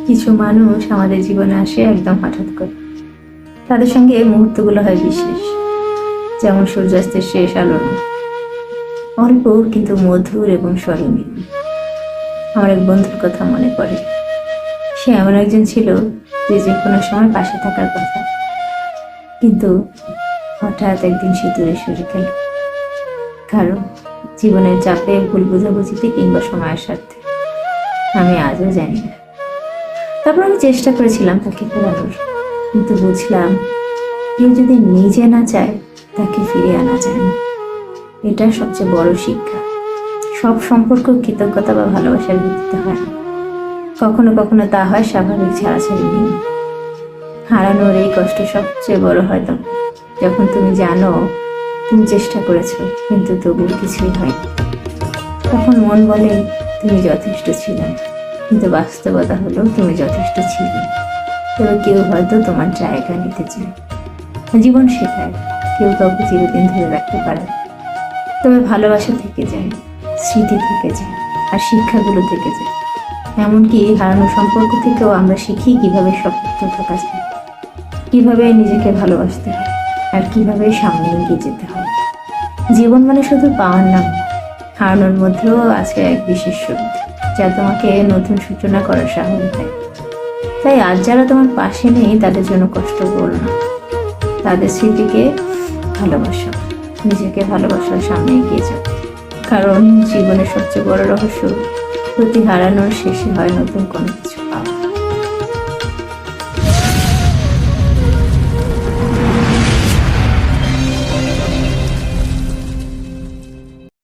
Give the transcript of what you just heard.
কিছু মানুষ আমাদের জীবনে আসে একদম হঠাৎ করে। তাদের সঙ্গে এই মুহূর্তগুলো হয় বিশেষ, যেমন সূর্যাস্তের শেষ আলোর মতো। অল্প কিন্তু মধুর এবং স্মরণীয়। আমার এক বন্ধুর কথা মনে পড়ে। সে এমন একজন ছিল যে কোনো সময় পাশে থাকার কথা, কিন্তু হঠাৎ একদিন সে দূরে সরে গেল। কারণ জীবনের চাপে, ভুল বোঝাবুঝিতে কিংবা সময়ের স্বার্থে। আমি আজও জানি না। তারপর আমি চেষ্টা করেছিলাম তাকে ফেরানোর, কিন্তু বুঝলাম কেউ যদি নিজে না চায় তাকে ফিরিয়ে আনা যায় না। এটা সবচেয়ে বড় শিক্ষা। সব সম্পর্ক কৃতজ্ঞতা বা ভালোবাসার ভিত্তিতে হয় না। কখনো কখনো তা হয় স্বাভাবিক ছাড়াছাড়ি নিয়ে। হারানোর এই কষ্ট সবচেয়ে বড় হয় যখন তুমি জানো তুমি চেষ্টা করেছো কিন্তু তবুও কিছুই হয়নি। তখন মন বলে তুমি যথেষ্ট ছিলে না, কিন্তু বাস্তবতা হলো তুমি যথেষ্ট ছিলে। তবে কেউ হয়তো তোমার জায়গা নিতে চায়। জীবন শেখায় কেউ কাউকে চিরদিন ধরে রাখতে পারে, তবে ভালোবাসা থেকে যায়, স্মৃতি থেকে যায়, আর শিক্ষাগুলো থেকে যায়। এমনকি হারানো সম্পর্ক থেকেও আমরা শিখি কিভাবে শক্ত থাকা যায়, কিভাবে নিজেকে ভালোবাসতে হয়, আর কিভাবে সামনে এগিয়ে যেতে হয়। জীবন মানে শুধু পাওয়ার নাম, হারানোর মধ্যেও আছে এক বিশেষ শক্তি যা তোমাকে নতুন সূচনা করার সাহস দেয়। তাই আজ যারা তোমার পাশে নেই তাদের জন্য কষ্ট করো না, তাদের স্মৃতিকে ভালোবাসো, নিজেকে ভালোবাসার সামনে এগিয়ে যাও। কারণ জীবনের সবচেয়ে বড় রহস্য প্রতি হারানোর শেষে হয় নতুন কোনো কিছু পাওয়া।